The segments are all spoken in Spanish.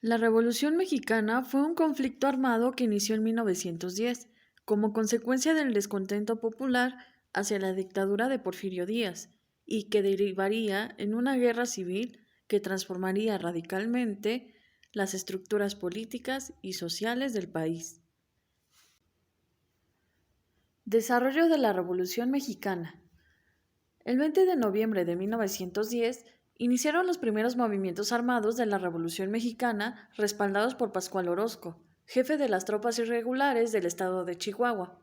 La Revolución Mexicana fue un conflicto armado que inició en 1910 como consecuencia del descontento popular hacia la dictadura de Porfirio Díaz y que derivaría en una guerra civil que transformaría radicalmente las estructuras políticas y sociales del país. Desarrollo de la Revolución Mexicana. El 20 de noviembre de 1910 iniciaron los primeros movimientos armados de la Revolución Mexicana respaldados por Pascual Orozco, jefe de las tropas irregulares del estado de Chihuahua.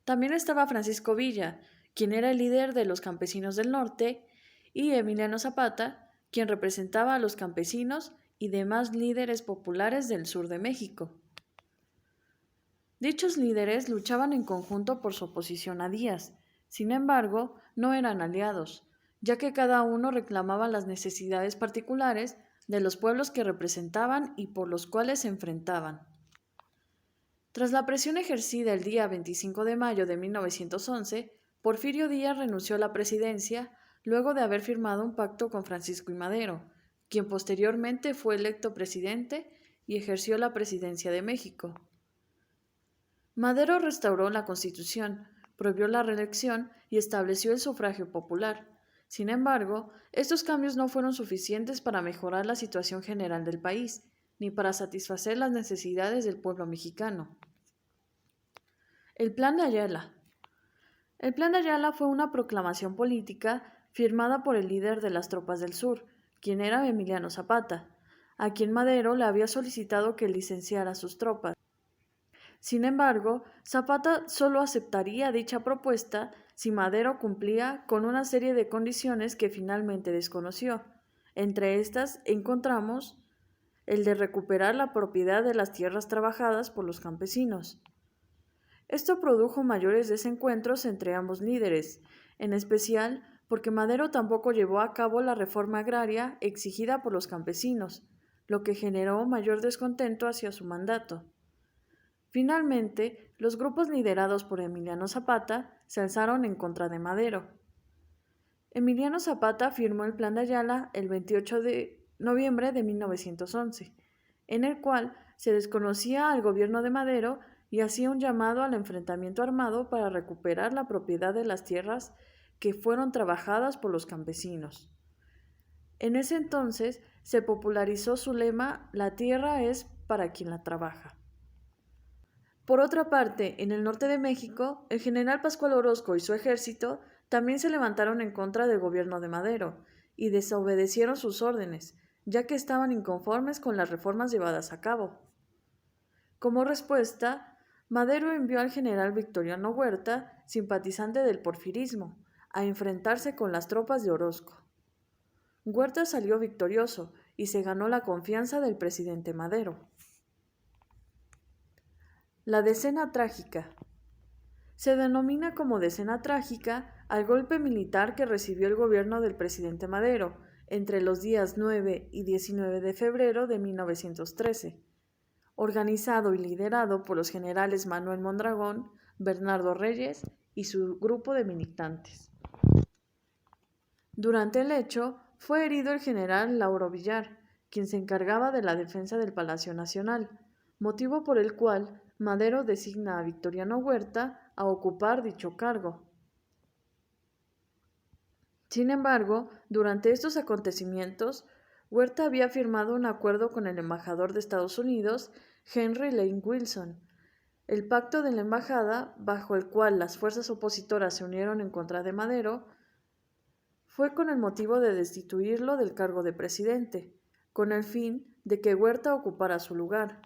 También estaba Francisco Villa, quien era el líder de los campesinos del norte, y Emiliano Zapata, quien representaba a los campesinos y demás líderes populares del sur de México. Dichos líderes luchaban en conjunto por su oposición a Díaz. Sin embargo, no eran aliados, ya que cada uno reclamaba las necesidades particulares de los pueblos que representaban y por los cuales se enfrentaban. Tras la presión ejercida el día 25 de mayo de 1911, Porfirio Díaz renunció a la presidencia luego de haber firmado un pacto con Francisco I. Madero, quien posteriormente fue electo presidente y ejerció la presidencia de México. Madero restauró la Constitución, prohibió la reelección y estableció el sufragio popular. Sin embargo, estos cambios no fueron suficientes para mejorar la situación general del país, ni para satisfacer las necesidades del pueblo mexicano. El Plan de Ayala. El Plan de Ayala fue una proclamación política firmada por el líder de las tropas del sur, quien era Emiliano Zapata, a quien Madero le había solicitado que licenciara sus tropas. Sin embargo, Zapata solo aceptaría dicha propuesta si Madero cumplía con una serie de condiciones que finalmente desconoció. Entre estas encontramos el de recuperar la propiedad de las tierras trabajadas por los campesinos. Esto produjo mayores desencuentros entre ambos líderes, en especial porque Madero tampoco llevó a cabo la reforma agraria exigida por los campesinos, lo que generó mayor descontento hacia su mandato. Finalmente, los grupos liderados por Emiliano Zapata se alzaron en contra de Madero. Emiliano Zapata firmó el Plan de Ayala el 28 de noviembre de 1911, en el cual se desconocía al gobierno de Madero y hacía un llamado al enfrentamiento armado para recuperar la propiedad de las tierras que fueron trabajadas por los campesinos. En ese entonces se popularizó su lema «La tierra es para quien la trabaja». Por otra parte, en el norte de México, el general Pascual Orozco y su ejército también se levantaron en contra del gobierno de Madero y desobedecieron sus órdenes, ya que estaban inconformes con las reformas llevadas a cabo. Como respuesta, Madero envió al general Victoriano Huerta, simpatizante del porfirismo, a enfrentarse con las tropas de Orozco. Huerta salió victorioso y se ganó la confianza del presidente Madero. La decena trágica. Se denomina como decena trágica al golpe militar que recibió el gobierno del presidente Madero entre los días 9 y 19 de febrero de 1913, organizado y liderado por los generales Manuel Mondragón, Bernardo Reyes y su grupo de militantes. Durante el hecho, fue herido el general Lauro Villar, quien se encargaba de la defensa del Palacio Nacional, motivo por el cual Madero designa a Victoriano Huerta a ocupar dicho cargo. Sin embargo, durante estos acontecimientos, Huerta había firmado un acuerdo con el embajador de Estados Unidos, Henry Lane Wilson. El pacto de la embajada, bajo el cual las fuerzas opositoras se unieron en contra de Madero, fue con el motivo de destituirlo del cargo de presidente, con el fin de que Huerta ocupara su lugar.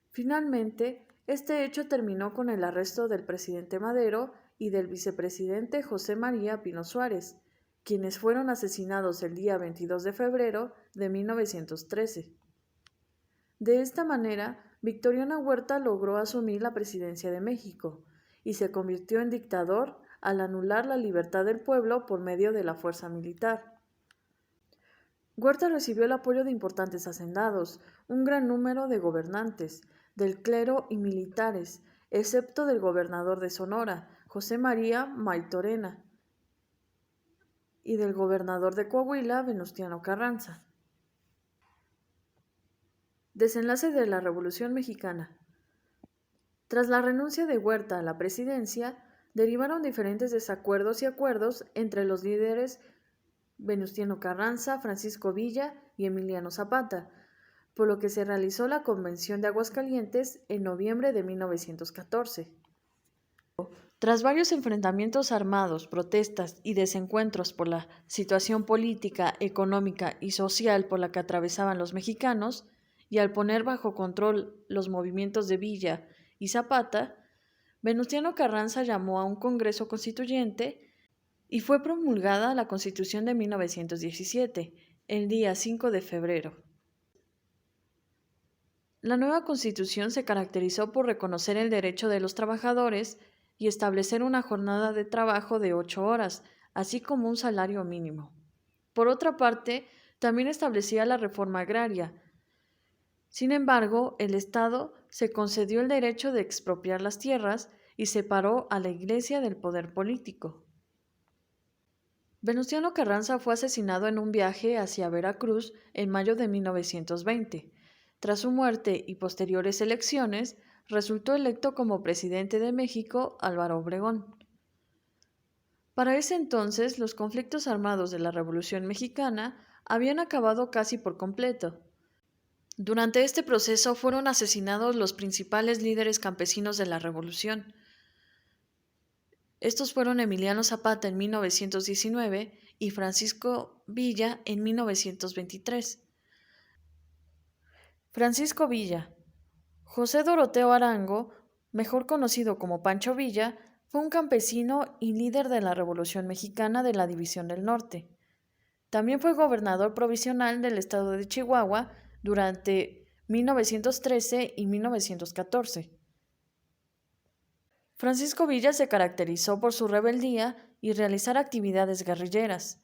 Finalmente, este hecho terminó con el arresto del presidente Madero y del vicepresidente José María Pino Suárez, quienes fueron asesinados el día 22 de febrero de 1913. De esta manera, Victoriano Huerta logró asumir la presidencia de México y se convirtió en dictador al anular la libertad del pueblo por medio de la fuerza militar. Huerta recibió el apoyo de importantes hacendados, un gran número de gobernantes, del clero y militares, excepto del gobernador de Sonora, José María Maytorena, y del gobernador de Coahuila, Venustiano Carranza. Desenlace de la Revolución Mexicana. Tras la renuncia de Huerta a la presidencia, derivaron diferentes desacuerdos y acuerdos entre los líderes Venustiano Carranza, Francisco Villa y Emiliano Zapata, por lo que se realizó la Convención de Aguascalientes en noviembre de 1914. Tras varios enfrentamientos armados, protestas y desencuentros por la situación política, económica y social por la que atravesaban los mexicanos, y al poner bajo control los movimientos de Villa y Zapata, Venustiano Carranza llamó a un Congreso Constituyente y fue promulgada la Constitución de 1917, el día 5 de febrero. La nueva Constitución se caracterizó por reconocer el derecho de los trabajadores y establecer una jornada de trabajo de 8 horas, así como un salario mínimo. Por otra parte, también establecía la reforma agraria. Sin embargo, el Estado se concedió el derecho de expropiar las tierras y separó a la Iglesia del poder político. Venustiano Carranza fue asesinado en un viaje hacia Veracruz en mayo de 1920. Tras su muerte y posteriores elecciones, resultó electo como presidente de México Álvaro Obregón. Para ese entonces, los conflictos armados de la Revolución Mexicana habían acabado casi por completo. Durante este proceso fueron asesinados los principales líderes campesinos de la Revolución. Estos fueron Emiliano Zapata en 1919 y Francisco Villa en 1923. Francisco Villa. José Doroteo Arango, mejor conocido como Pancho Villa, fue un campesino y líder de la Revolución Mexicana de la División del Norte. También fue gobernador provisional del estado de Chihuahua durante 1913 y 1914. Francisco Villa se caracterizó por su rebeldía y realizar actividades guerrilleras.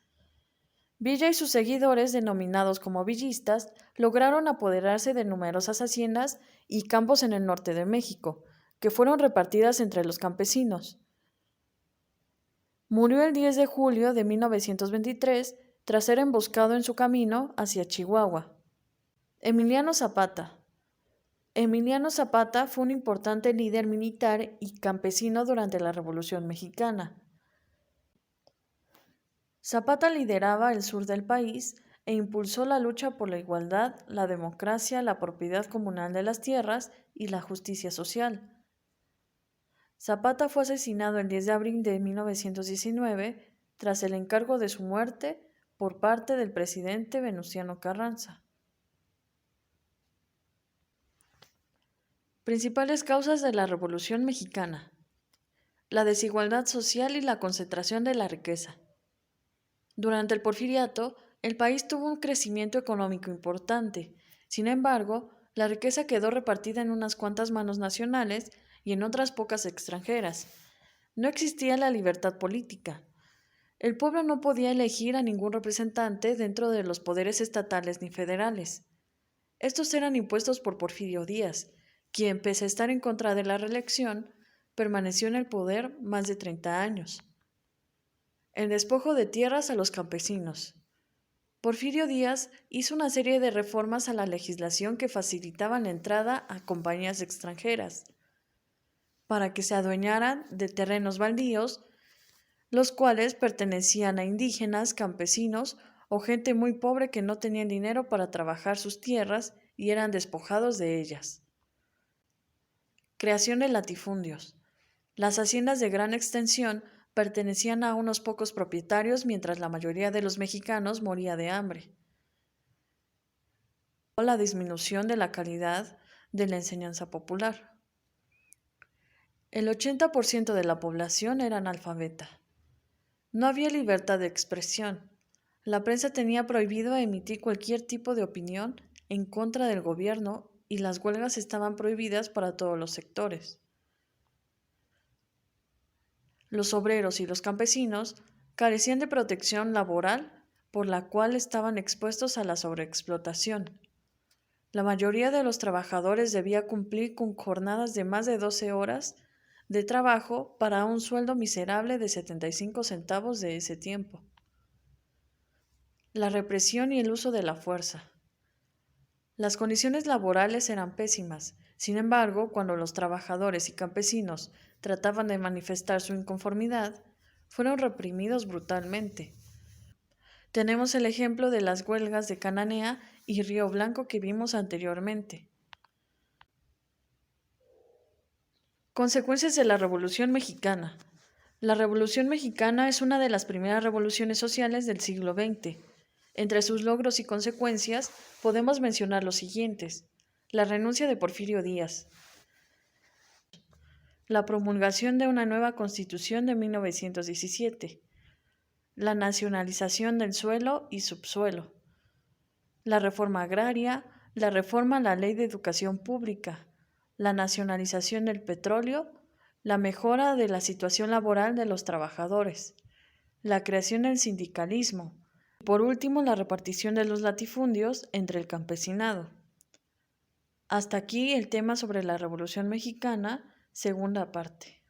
Villa y sus seguidores, denominados como villistas, lograron apoderarse de numerosas haciendas y campos en el norte de México, que fueron repartidas entre los campesinos. Murió el 10 de julio de 1923 tras ser emboscado en su camino hacia Chihuahua. Emiliano Zapata. Emiliano Zapata fue un importante líder militar y campesino durante la Revolución Mexicana. Zapata lideraba el sur del país e impulsó la lucha por la igualdad, la democracia, la propiedad comunal de las tierras y la justicia social. Zapata fue asesinado el 10 de abril de 1919 tras el encargo de su muerte por parte del presidente Venustiano Carranza. Principales causas de la Revolución Mexicana: la desigualdad social y la concentración de la riqueza. Durante el Porfiriato, el país tuvo un crecimiento económico importante. Sin embargo, la riqueza quedó repartida en unas cuantas manos nacionales y en otras pocas extranjeras. No existía la libertad política. El pueblo no podía elegir a ningún representante dentro de los poderes estatales ni federales. Estos eran impuestos por Porfirio Díaz, quien, pese a estar en contra de la reelección, permaneció en el poder más de 30 años. El despojo de tierras a los campesinos. Porfirio Díaz hizo una serie de reformas a la legislación que facilitaban la entrada a compañías extranjeras para que se adueñaran de terrenos baldíos, los cuales pertenecían a indígenas, campesinos o gente muy pobre que no tenían dinero para trabajar sus tierras y eran despojados de ellas. Creación de latifundios. Las haciendas de gran extensión pertenecían a unos pocos propietarios mientras la mayoría de los mexicanos moría de hambre. La disminución de la calidad de la enseñanza popular. El 80% de la población era analfabeta. No había libertad de expresión. La prensa tenía prohibido emitir cualquier tipo de opinión en contra del gobierno y las huelgas estaban prohibidas para todos los sectores. Los obreros y los campesinos carecían de protección laboral, por la cual estaban expuestos a la sobreexplotación. La mayoría de los trabajadores debía cumplir con jornadas de más de 12 horas de trabajo para un sueldo miserable de 75 centavos de ese tiempo. La represión y el uso de la fuerza. Las condiciones laborales eran pésimas. Sin embargo, cuando los trabajadores y campesinos trataban de manifestar su inconformidad, fueron reprimidos brutalmente. Tenemos el ejemplo de las huelgas de Cananea y Río Blanco que vimos anteriormente. Consecuencias de la Revolución Mexicana. La Revolución Mexicana es una de las primeras revoluciones sociales del siglo XX. Entre sus logros y consecuencias podemos mencionar los siguientes: la renuncia de Porfirio Díaz, la promulgación de una nueva Constitución de 1917, la nacionalización del suelo y subsuelo, la reforma agraria, la reforma a la Ley de Educación Pública, la nacionalización del petróleo, la mejora de la situación laboral de los trabajadores, la creación del sindicalismo, y por último la repartición de los latifundios entre el campesinado. Hasta aquí el tema sobre la Revolución Mexicana, segunda parte.